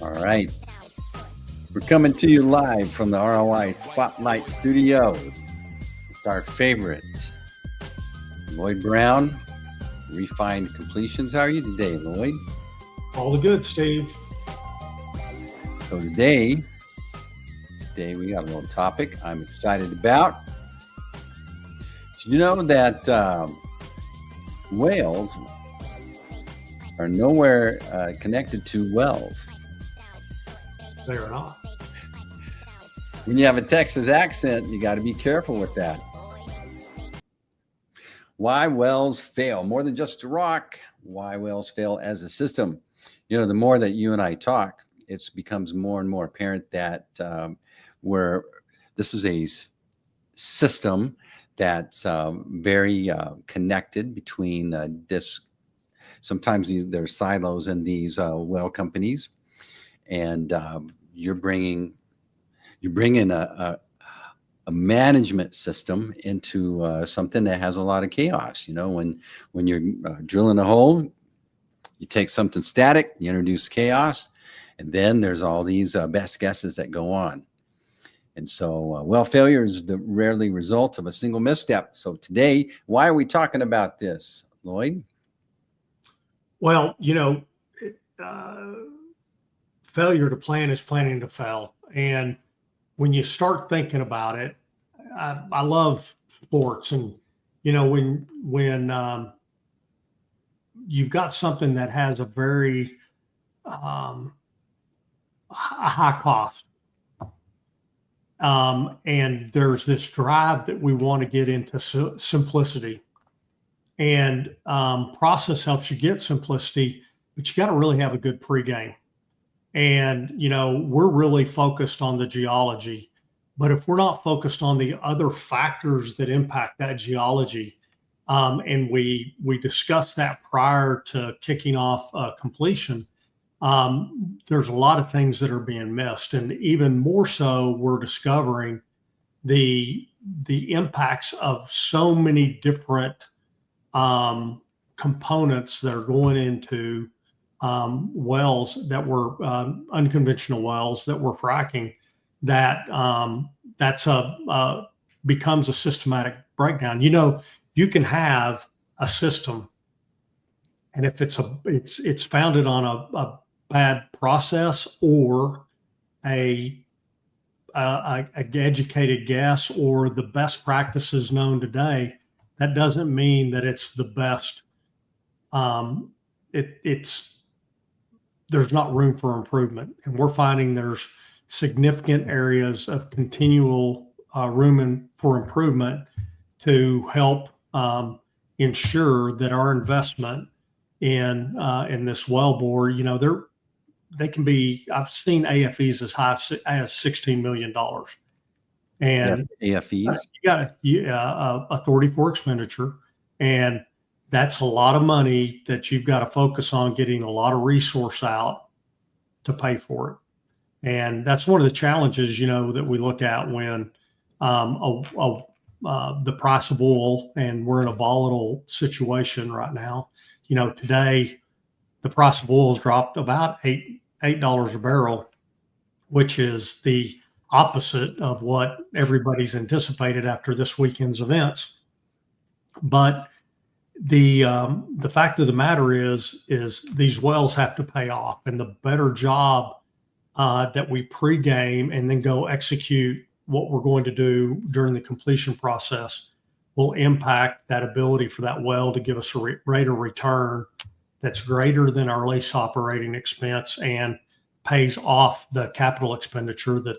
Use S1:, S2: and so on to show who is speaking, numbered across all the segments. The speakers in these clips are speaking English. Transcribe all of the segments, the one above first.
S1: All right. We're coming to you live from the ROI Spotlight Studio with our favorite, Lloyd Brown, Refined Completions. How are you today, Lloyd?
S2: All the good, Steve.
S1: So today we got a little topic I'm excited about. Did you know that whales are nowhere connected to wells?
S2: They are not.
S1: When you have a Texas accent, you got to be careful with that. Why wells fail, more than just a rock, why wells fail as a system. You know, the more that you and I talk, it becomes more and more apparent that this is a system that's very connected between this. Sometimes there's silos in these well companies, and you're bringing a management system into something that has a lot of chaos. You know, when you're drilling a hole, you take something static, you introduce chaos, and then there's all these best guesses that go on. And so well failure is the rarely result of a single misstep. So today, why are we talking about this, Lloyd?
S2: Well, failure to plan is planning to fail. And when you start thinking about it, I love sports, and when you've got something that has a very high cost, and there's this drive that we want to get into simplicity, and process helps you get simplicity, but you got to really have a good pregame. And, we're really focused on the geology, but if we're not focused on the other factors that impact that geology, and we discussed that prior to kicking off completion, there's a lot of things that are being missed. And even more so, we're discovering the impacts of so many different components that are going into wells that were unconventional wells that we're fracking, that becomes a systematic breakdown. You can have a system, and if it's founded on a bad process or a educated guess or the best practices known today, that doesn't mean that it's the best. There's not room for improvement, and we're finding there's significant areas of continual room for improvement to help ensure that our investment in this wellbore, they can be. I've seen AFEs as high as $16 million, and
S1: AFEs,
S2: you got authority for expenditure, and that's a lot of money that you've got to focus on getting a lot of resource out to pay for it. And that's one of the challenges, that we look at when the price of oil, and we're in a volatile situation right now. Today, the price of oil has dropped about $8 a barrel, which is the opposite of what everybody's anticipated after this weekend's events. But the fact of the matter is these wells have to pay off, and the better job that we pregame and then go execute what we're going to do during the completion process will impact that ability for that well to give us a rate of return that's greater than our lease operating expense and pays off the capital expenditure that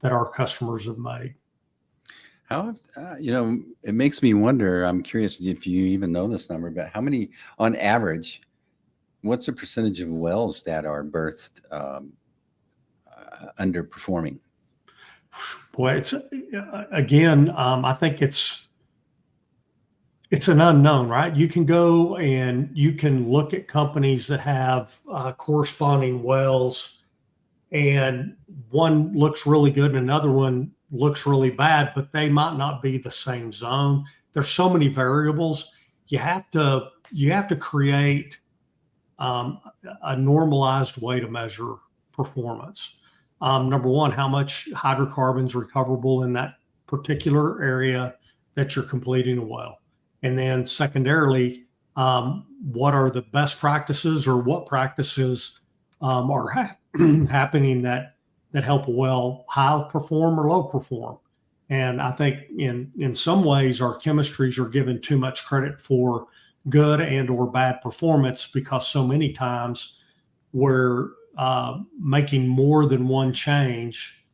S2: our customers have made.
S1: How, it makes me wonder, I'm curious if you even know this number, but how many, on average, what's the percentage of wells that are berthed underperforming?
S2: Boy, it's again, I think it's an unknown, right? You can go and you can look at companies that have corresponding wells, and one looks really good and another one looks really bad, but they might not be the same zone. There's so many variables. You have to create a normalized way to measure performance. Number one, how much hydrocarbons recoverable in that particular area that you're completing a well. And then secondarily, what are the best practices or what practices are happening that help a well high perform or low perform. And I think in some ways our chemistries are given too much credit for good and or bad performance, because so many times we're making more than one change,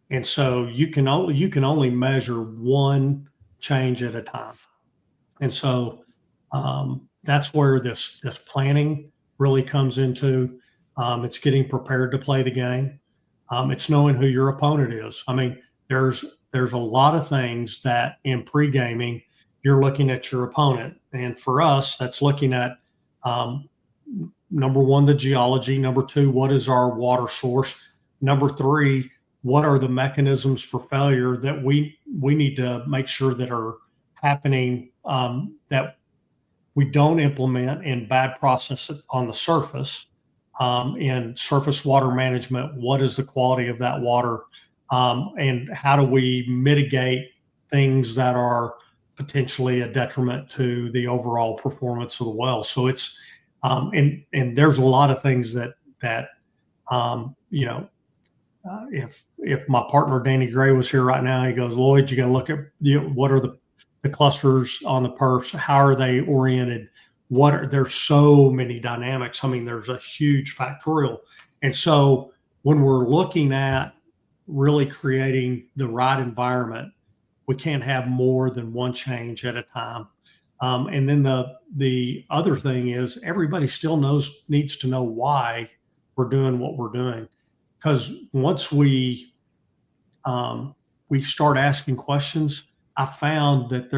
S2: and so you can only measure one change at a time. And so that's where this planning really comes into. It's getting prepared to play the game. It's knowing who your opponent is. I mean, there's a lot of things that in pre-gaming you're looking at your opponent, and for us, that's looking at number one, the geology. Number two, what is our water source? Number three, what are the mechanisms for failure that we need to make sure that are happening, that we don't implement in bad process on the surface. In surface water management, what is the quality of that water? And how do we mitigate things that are potentially a detriment to the overall performance of the well? So it's, and there's a lot of things that if my partner Danny Gray was here right now, he goes, Lloyd, you got to look at what are the clusters on the perfs, how are they oriented? There's so many dynamics. I mean, there's a huge factorial. And so when we're looking at really creating the right environment, we can't have more than one change at a time. And then the other thing is everybody still needs to know why we're doing what we're doing. Because once we start asking questions, I found that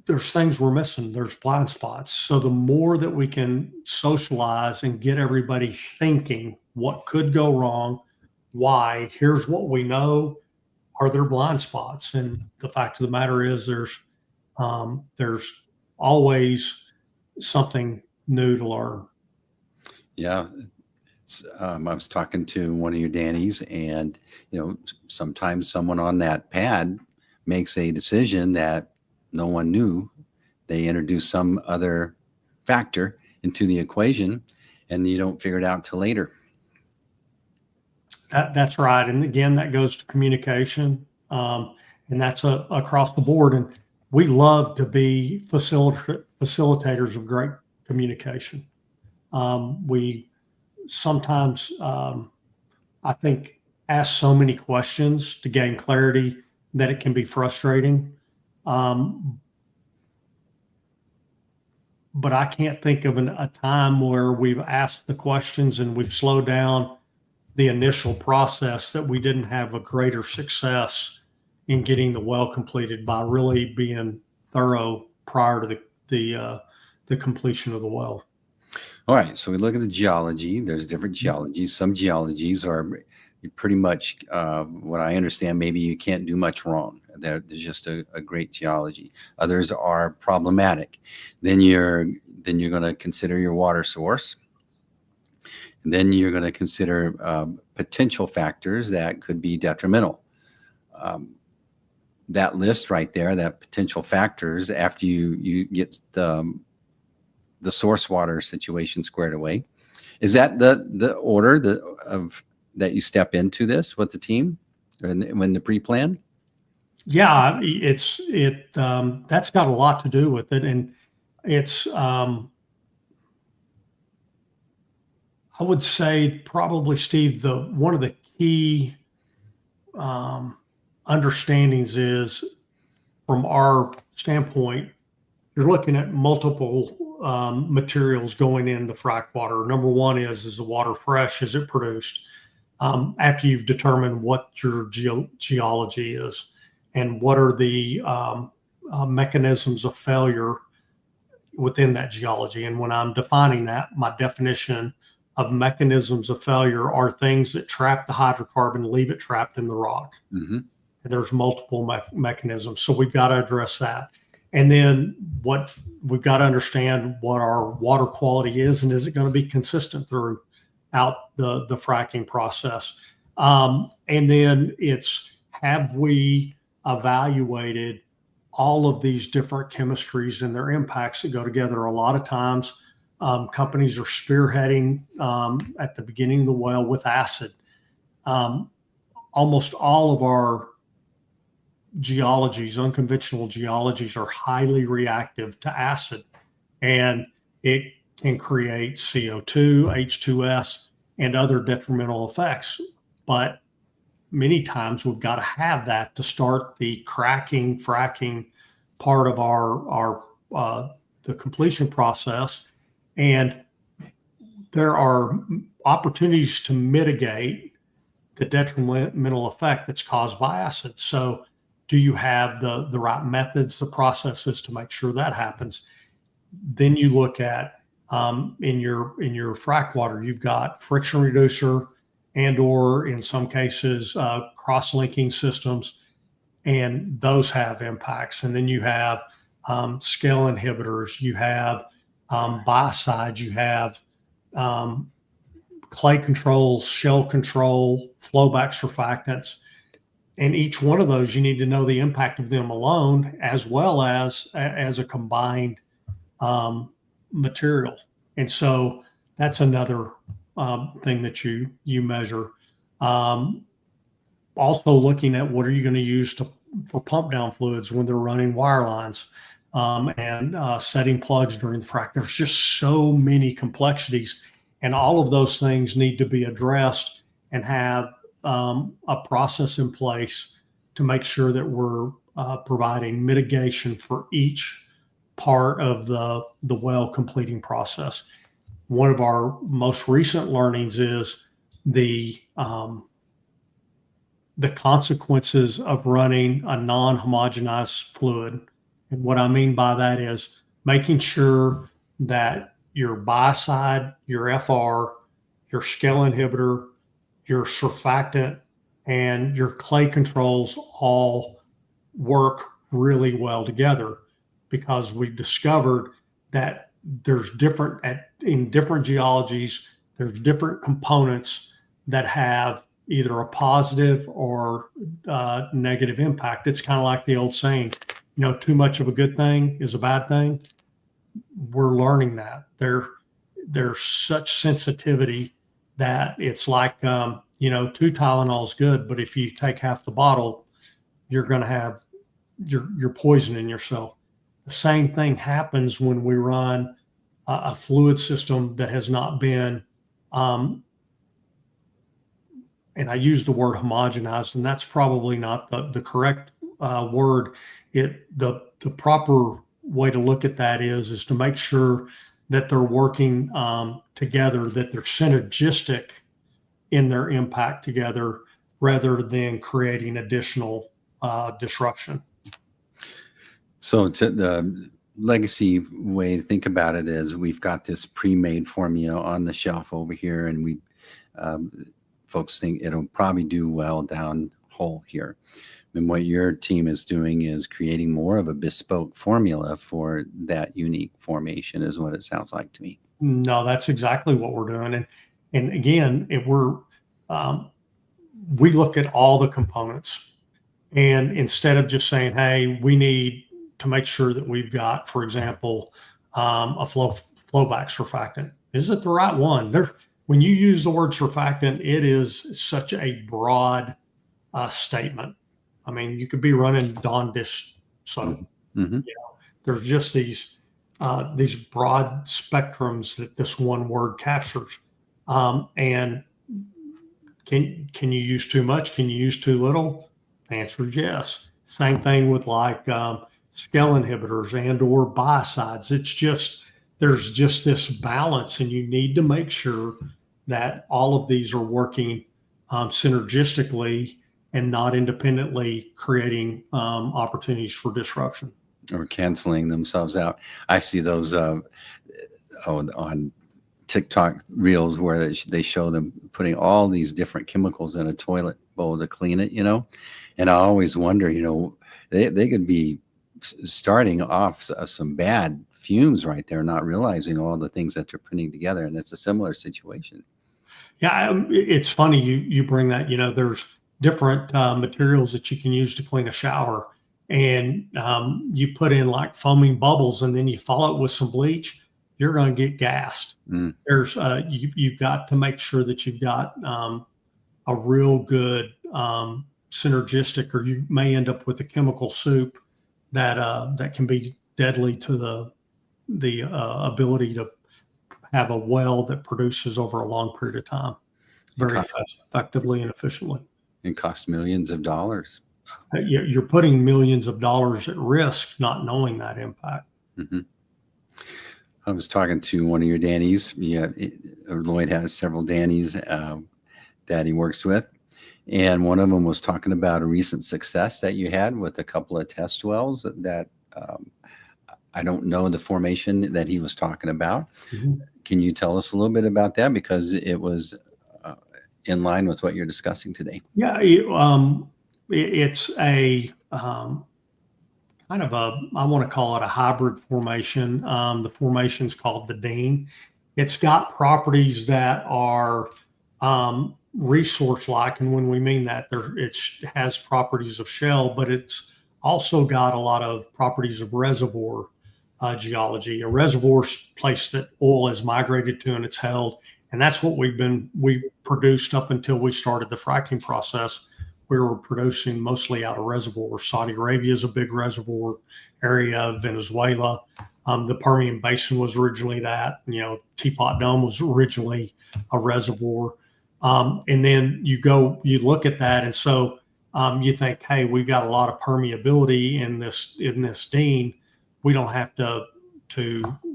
S2: there's things we're missing. There's blind spots. So the more that we can socialize and get everybody thinking what could go wrong, why, here's what we know, are there blind spots? And the fact of the matter is there's always something new to learn.
S1: Yeah. I was talking to one of your Dannies, and sometimes someone on that pad makes a decision that no one knew. They introduce some other factor into the equation, and you don't figure it out till later.
S2: That's right. And again, that goes to communication, and that's across the board. And we love to be facilitators of great communication. We sometimes, I think, ask so many questions to gain clarity that it can be frustrating. But I can't think of a time where we've asked the questions and we've slowed down the initial process that we didn't have a greater success in getting the well completed by really being thorough prior to the completion of the well.
S1: All right, so we look at the geology. There's different geologies. Some geologies are pretty much what I understand. Maybe you can't do much wrong. There's just a great geology. Others are problematic. Then you're going to consider your water source. And then you're going to consider potential factors that could be detrimental. That list right there, that potential factors, after you get the source water situation squared away, is that the order that you step into this with the team when the pre-plan?
S2: Yeah, that's got a lot to do with it, and it's I would say probably, Steve, one of the key understandings is, from our standpoint, you're looking at multiple materials going in the frac water. Number one is the water fresh? Is it produced? After you've determined what your geology is and what are the mechanisms of failure within that geology. And when I'm defining that, my definition of mechanisms of failure are things that trap the hydrocarbon, leave it trapped in the rock. Mm-hmm. And there's multiple mechanisms. So we've got to address that. And then what we've got to understand what our water quality is, and is it going to be consistent throughout the fracking process? And then it's, have we evaluated all of these different chemistries and their impacts that go together? A lot of times, companies are spearheading at the beginning of the well with acid. Almost all of our geologies, unconventional geologies, are highly reactive to acid, and it can create CO2, H2S, and other detrimental effects. But many times we've got to have that to start the fracking part of our the completion process. And there are opportunities to mitigate the detrimental effect that's caused by acid. So do you have the right methods, the processes to make sure that happens? Then you look at in your frac water, you've got friction reducer and or in some cases cross-linking systems, and those have impacts. And then you have scale inhibitors, you have biocides, you have clay controls, shell control, flowback surfactants. And each one of those, you need to know the impact of them alone, as well as a combined material. And so that's another thing that you measure. Also looking at what are you going to use for pump down fluids when they're running wire lines, and setting plugs during the frac. There's just so many complexities, and all of those things need to be addressed and have a process in place to make sure that we're providing mitigation for each part of the well completing process. One of our most recent learnings is the consequences of running a non-homogenized fluid. And what I mean by that is making sure that your biocide, your FR, your scale inhibitor, your surfactant, and your clay controls all work really well together, because we've discovered that there's in different geologies, there's different components that have either a positive or negative impact. It's kind of like the old saying, too much of a good thing is a bad thing. We're learning that there's such sensitivity that it's like, two Tylenol is good, but if you take half the bottle, you're going to have, you're poisoning yourself. The same thing happens when we run a fluid system that has not been, and I use the word homogenized, and that's probably not the correct word. The proper way to look at that is to make sure that they're working together, that they're synergistic in their impact together, rather than creating additional disruption.
S1: So the legacy way to think about it is we've got this pre-made formula on the shelf over here, and we folks think it'll probably do well down hole here. And what your team is doing is creating more of a bespoke formula for that unique formation, is what it sounds like to me.
S2: No, that's exactly what we're doing. And again, we look at all the components, and instead of just saying, hey, we need to make sure that we've got, for example, a flowback surfactant. Is it the right one? When you use the word surfactant, it is such a broad statement. I mean, you could be running Dawn dish soap.
S1: Mm-hmm.
S2: There's just these broad spectrums that this one word captures. And can you use too much? Can you use too little? The answer is yes. Same thing with like scale inhibitors and or biocides. There's just this balance, and you need to make sure that all of these are working synergistically and not independently creating opportunities for disruption
S1: or canceling themselves out. I see those on TikTok reels where they show them putting all these different chemicals in a toilet bowl to clean it, and I always wonder, they could be starting off some bad fumes right there, not realizing all the things that they're putting together. And it's a similar situation.
S2: Yeah, it's funny you bring that. There's different materials that you can use to clean a shower, and you put in like foaming bubbles, and then you follow it with some bleach. You're going to get gassed.
S1: Mm.
S2: There's you've got to make sure that you've got a real good synergistic, or you may end up with a chemical soup that can be deadly to the ability to have a well that produces over a long period of time very effectively and efficiently.
S1: It costs millions of dollars.
S2: You're putting millions of dollars at risk not knowing that impact.
S1: Mm-hmm. I was talking to one of your Dannies. Yeah, Lloyd has several Dannies that he works with. And one of them was talking about a recent success that you had with a couple of test wells that I don't know the formation that he was talking about.
S2: Mm-hmm.
S1: Can you tell us a little bit about that? Because it was in line with what you're discussing today.
S2: Yeah, it's a kind of I want to call it a hybrid formation. The formation's called the Dean. It's got properties that are resource-like, and when we mean that, it has properties of shale, but it's also got a lot of properties of reservoir geology. A reservoir place that oil has migrated to and it's held, and that's what we produced up until we started the fracking process. We were producing mostly out of reservoirs. Saudi Arabia is a big reservoir area. Venezuela, the Permian Basin was originally that. Teapot Dome was originally a reservoir. And then you look at that, and so you think, hey, we've got a lot of permeability in this Dean. We don't have to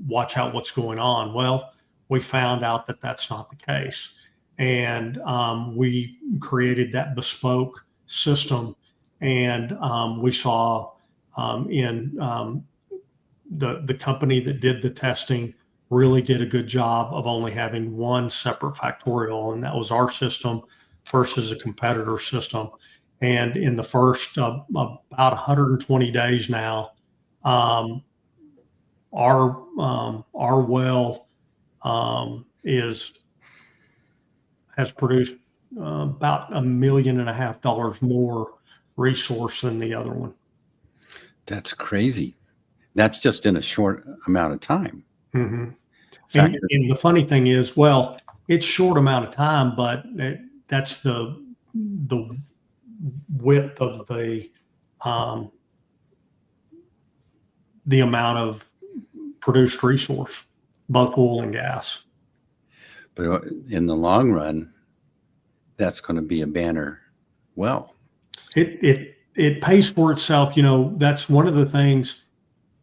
S2: watch out what's going on. Well, we found out that that's not the case, and we created that bespoke system. And we saw in the company that did the testing really did a good job of only having one separate factorial, and that was our system versus a competitor system. And in the first about 120 days now, our well has produced about $1.5 million more resource than the other one.
S1: That's crazy. That's just in a short amount of time.
S2: Mm-hmm. And the funny thing is, well, it's short amount of time, but that's the width of the amount of produced resource, both oil and gas.
S1: But in the long run, that's going to be a banner well.
S2: It pays for itself. That's one of the things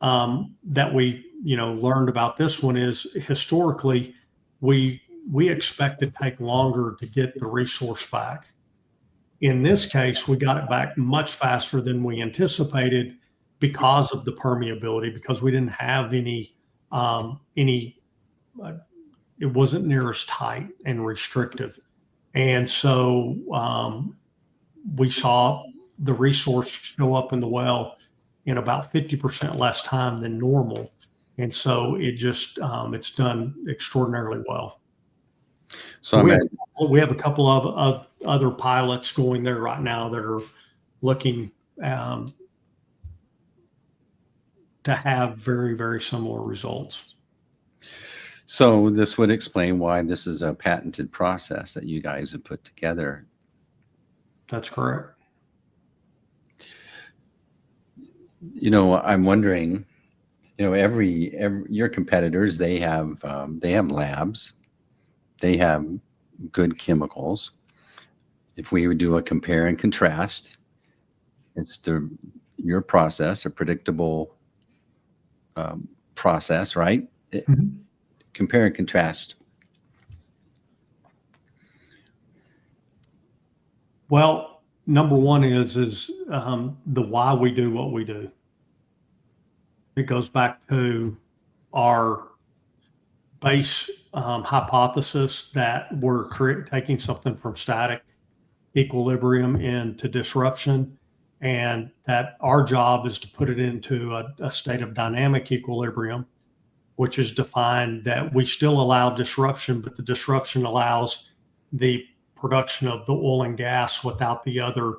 S2: that we learned about this one is historically we expect to take longer to get the resource back. In this case, we got it back much faster than we anticipated because of the permeability, because we didn't have any it wasn't near as tight and restrictive. And so we saw the resource show up in the well in about 50% less time than normal. And so it just, it's done extraordinarily well.
S1: So
S2: we have a couple of other pilots going there right now that are looking to have very, very similar results.
S1: So this would explain why this is a patented process that you guys have put together.
S2: That's correct.
S1: I'm wondering, every your competitors, they have labs, they have good chemicals. If we would do a compare and contrast, it's your process, a predictable process, right?
S2: Mm-hmm.
S1: Compare and contrast.
S2: Well, number one is the why we do what we do. It goes back to our base hypothesis that we're taking something from static equilibrium into disruption, and that our job is to put it into a state of dynamic equilibrium, which is defined that we still allow disruption, but the disruption allows the production of the oil and gas without the other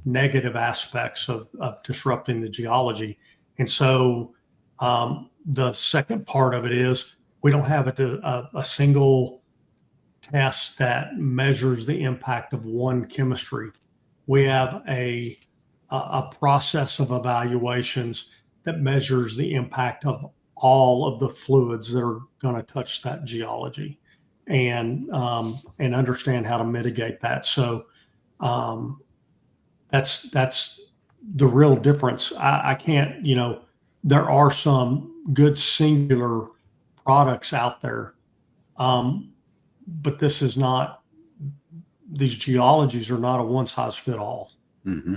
S2: negative aspects of disrupting the geology. And so the second part of it is we don't have a single test that measures the impact of one chemistry. We have a process of evaluations that measures the impact of all of the fluids that are going to touch that geology, and understand how to mitigate that. So that's the real difference. I can't, there are some good singular products out there, but this is not. These geologies are not a one size fit all.
S1: Mm-hmm.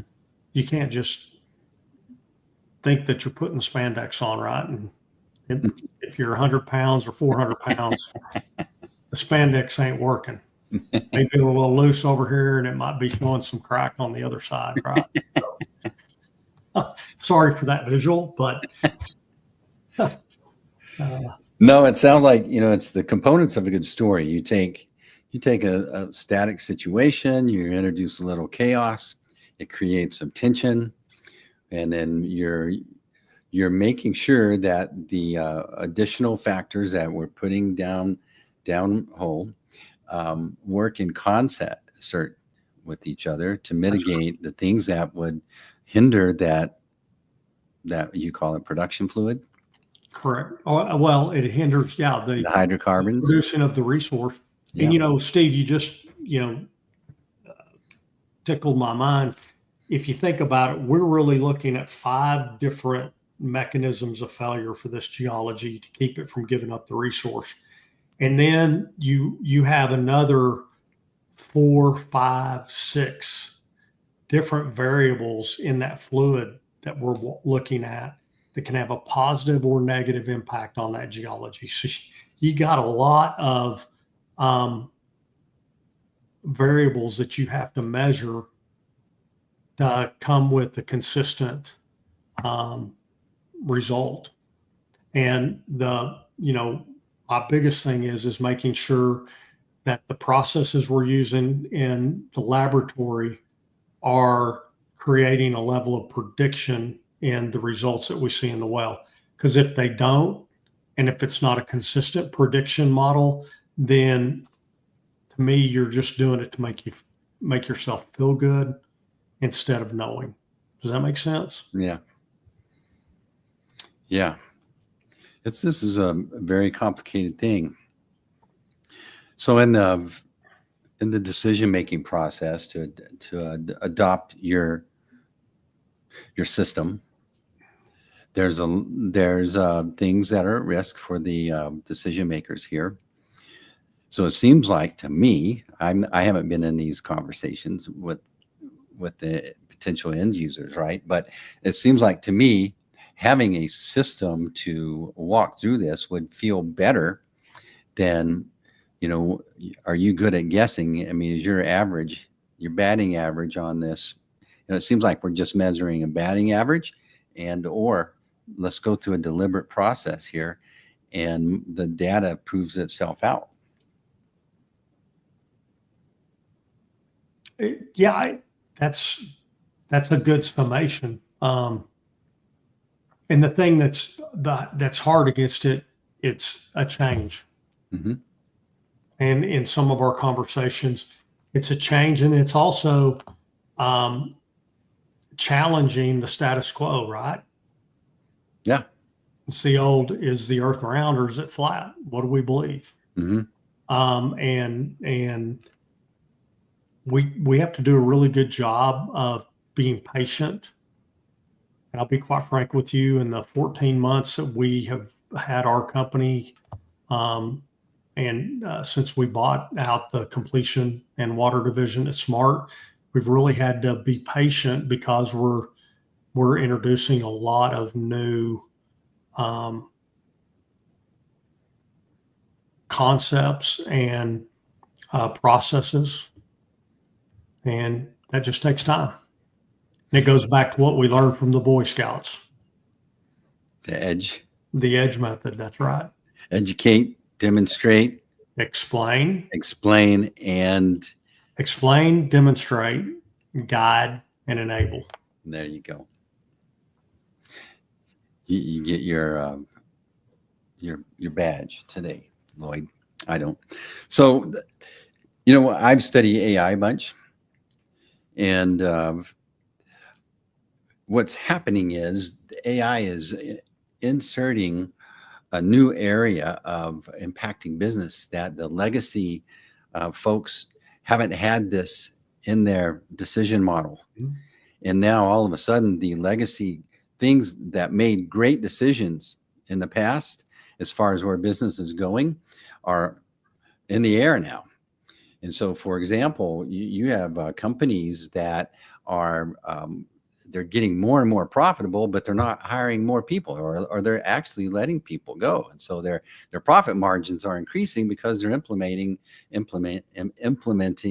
S2: You can't just think that you're putting spandex on, right? And if you're 100 pounds or 400 pounds, the spandex ain't working. Maybe a little loose over here, and it might be showing some crack on the other side, right? So, sorry for that visual, but
S1: no, it sounds like it's the components of a good story. You take a static situation, you introduce a little chaos, it creates some tension, and then you're making sure that the additional factors that we're putting down hole work in concert with each other to mitigate the things that would hinder that you call it production fluid.
S2: Correct. Well, it hinders, the
S1: hydrocarbons,
S2: producing of the resource.
S1: Yeah.
S2: And Steve, you just tickled my mind. If you think about it, we're really looking at 5 different mechanisms of failure for this geology to keep it from giving up the resource. And then you have another 4, 5, 6 different variables in that fluid that we're looking at that can have a positive or negative impact on that geology. So you got a lot of variables that you have to measure to come with a consistent result. And my biggest thing is making sure that the processes we're using in the laboratory are creating a level of prediction in the results that we see in the well. Because if they don't, and if it's not a consistent prediction model, then to me, you're just doing it to make yourself feel good instead of knowing. Does that make sense?
S1: Yeah. This is a very complicated thing. So in the decision-making process to adopt your system, there's things that are at risk for the decision makers here. So it seems like to me, I haven't been in these conversations with the potential end users, right? But it seems like to me, having a system to walk through this would feel better than, are you good at guessing? I mean, is your batting average on this? It seems like we're just measuring a batting average, or let's go through a deliberate process here, and the data proves itself out.
S2: Yeah, that's a good summation. And the thing that's hard against it, it's a change.
S1: Mm-hmm.
S2: And in some of our conversations, it's a change, and it's also challenging the status quo, right?
S1: Yeah.
S2: It's the old, is the earth round or is it flat? What do we believe?
S1: Mm-hmm.
S2: And we have to do a really good job of being patient. And I'll be quite frank with you, in the 14 months that we have had our company, since we bought out the completion and water division at Smart, we've really had to be patient because we're introducing a lot of new concepts and processes, and that just takes time. It goes back to what we learned from the Boy Scouts,
S1: The edge,
S2: the EDGE method. That's right.
S1: educate, demonstrate,
S2: Explain,
S1: explain, and
S2: demonstrate, guide, and enable.
S1: there you go. You get your badge today, Lloyd. I don't. So, I've studied AI a bunch, and what's happening is the AI is inserting a new area of impacting business that the legacy folks haven't had this in their decision model.
S2: Mhm.
S1: And now all of a sudden, the legacy things that made great decisions in the past, as far as where business is going, are in the air now. And so, for example, you have companies that are they're getting more and more profitable, but they're not hiring more people, or they're actually letting people go. And so their profit margins are increasing because they're implementing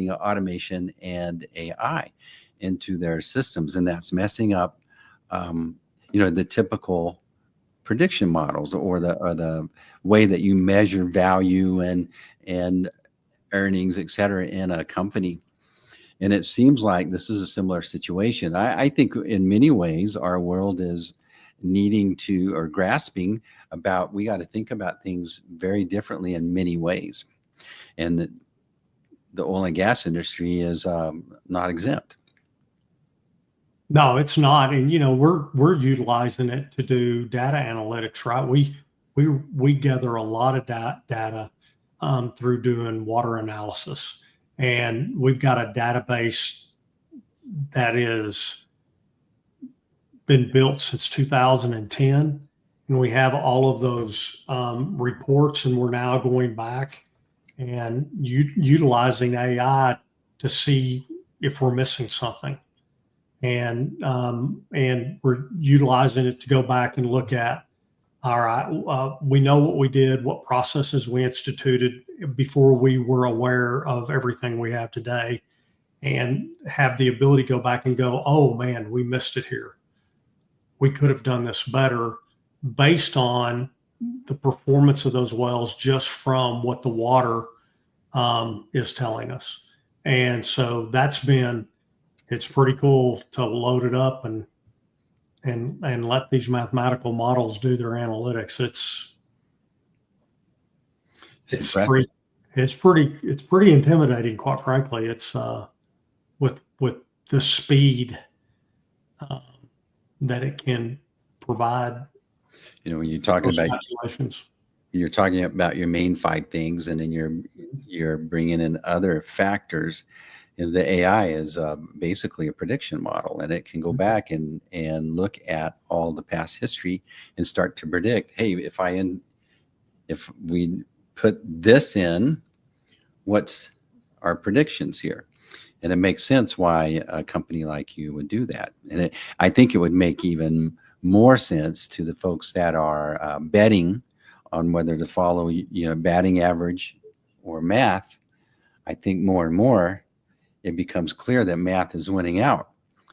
S1: automation and AI into their systems, and that's messing up, the typical prediction models, or the way that you measure value and earnings, et cetera, in a company. And it seems like this is a similar situation. I think in many ways our world is needing to, or grasping about, we got to think about things very differently in many ways. And the oil and gas industry is not exempt.
S2: No, it's not. And we're utilizing it to do data analytics, right? We gather a lot of data through doing water analysis, and we've got a database that is been built since 2010, and we have all of those reports, and we're now going back and utilizing AI to see if we're missing something. And we're utilizing it to go back and look at, all right, we know what we did, what processes we instituted before we were aware of everything we have today, and have the ability to go back and go, oh man, we missed it here. We could have done this better, based on the performance of those wells, just from what the water is telling us. And so it's pretty cool to load it up and let these mathematical models do their analytics. It's pretty intimidating, quite frankly. It's with the speed that it can provide.
S1: When you're talking about
S2: calculations.
S1: You're talking about your main 5 things, and then you're bringing in other factors. And the AI is basically a prediction model, and it can go back and look at all the past history and start to predict, hey, if we put this in, what's our predictions here? And it makes sense why a company like you would do that. And I think it would make even more sense to the folks that are betting on whether to follow, batting average or math. I think more and more it becomes clear that math is winning out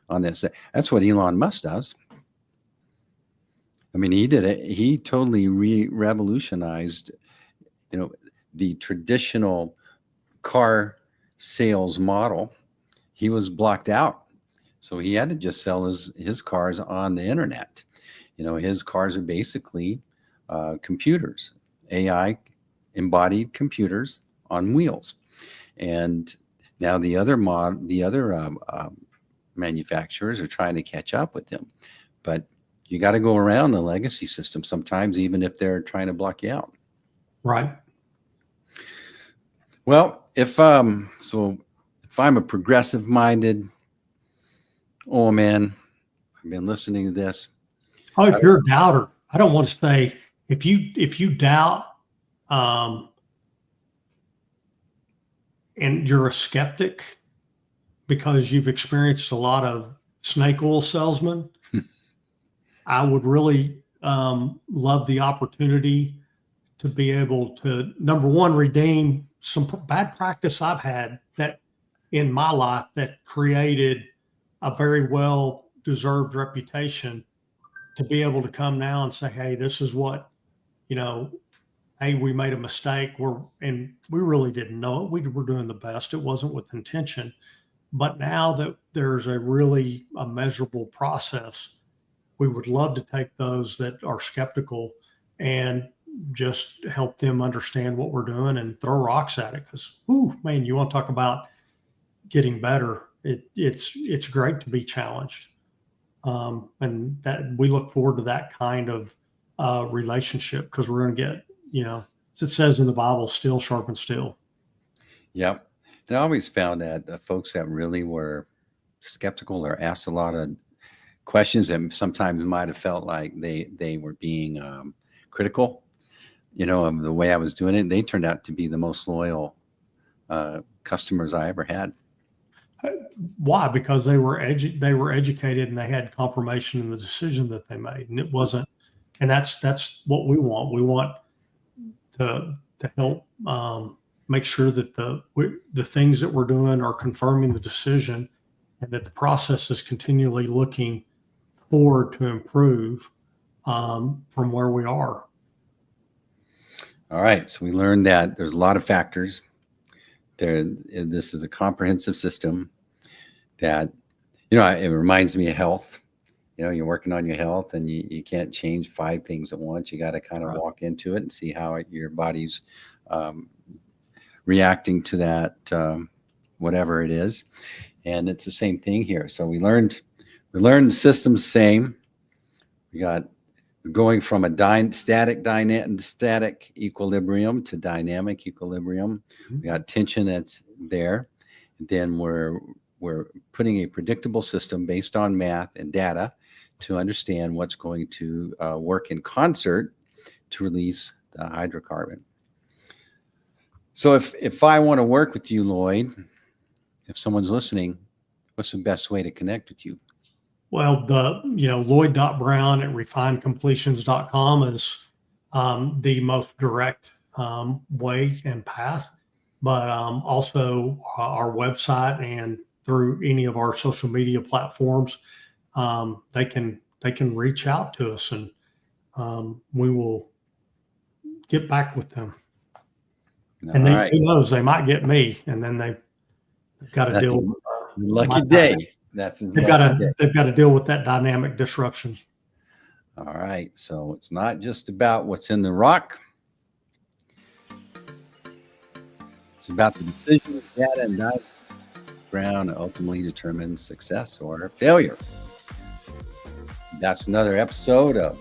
S1: on this. That's what Elon Musk does. I mean, he did it. He totally revolutionized, the traditional car sales model. He was blocked out. So he had to just sell his cars on the internet. His cars are basically computers, AI embodied computers on wheels. And now the other manufacturers are trying to catch up with them, but you got to go around the legacy system sometimes, even if they're trying to block you out.
S2: Right.
S1: Well, if I'm a progressive-minded oil man, I've been listening to this.
S2: Oh, if you're a doubter, I don't want to say, if you doubt, and you're a skeptic because you've experienced a lot of snake oil salesmen, I would really love the opportunity to be able to, number one, redeem some bad practice I've had that in my life that created a very well deserved reputation to be able to come now and say, hey, this is what, hey, we made a mistake. And we really didn't know it. We were doing the best. It wasn't with intention. But now that there's a measurable process, we would love to take those that are skeptical and just help them understand what we're doing and throw rocks at it. Because, man, you want to talk about getting better. It's great to be challenged. And that we look forward to that kind of relationship, because we're going to get, as it says in the Bible, steel sharpens steel.
S1: Yep. And I always found that folks that really were skeptical or asked a lot of questions that sometimes might have felt like they were being critical, of the way I was doing it, they turned out to be the most loyal customers I ever had.
S2: Why? Because they were educated, and they had confirmation in the decision that they made, and it wasn't. And that's what we want. We want to help make sure that the things that we're doing are confirming the decision, and that the process is continually looking forward to improve from where we are.
S1: All right. So we learned that there's a lot of factors there. This is a comprehensive system that, it reminds me of health. You're working on your health, and you can't change 5 things at once. You got to kind of walk into it and see how your body's reacting to that, whatever it is. And it's the same thing here. So we learned the system's same. We're going from a static equilibrium to dynamic equilibrium. We got tension that's there. And then we're putting a predictable system based on math and data to understand what's going to work in concert to release the hydrocarbon. So if I want to work with you, Lloyd, if someone's listening, what's the best way to connect with you?
S2: Well, Lloyd.brown@refinedcompletions.com is the most direct way and path, but also our website, and through any of our social media platforms, they can reach out to us, and we will get back with them. And who knows, they might get me, and then they've got to deal with
S1: lucky day.
S2: They've got to deal with that dynamic disruption.
S1: All right. So it's not just about what's in the rock. It's about the decisions, data, and background ultimately determines success or failure. That's another episode of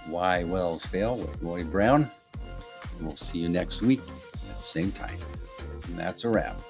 S1: Why Wells Fail with Lloyd Brown. We'll see you next week at the same time. And that's a wrap.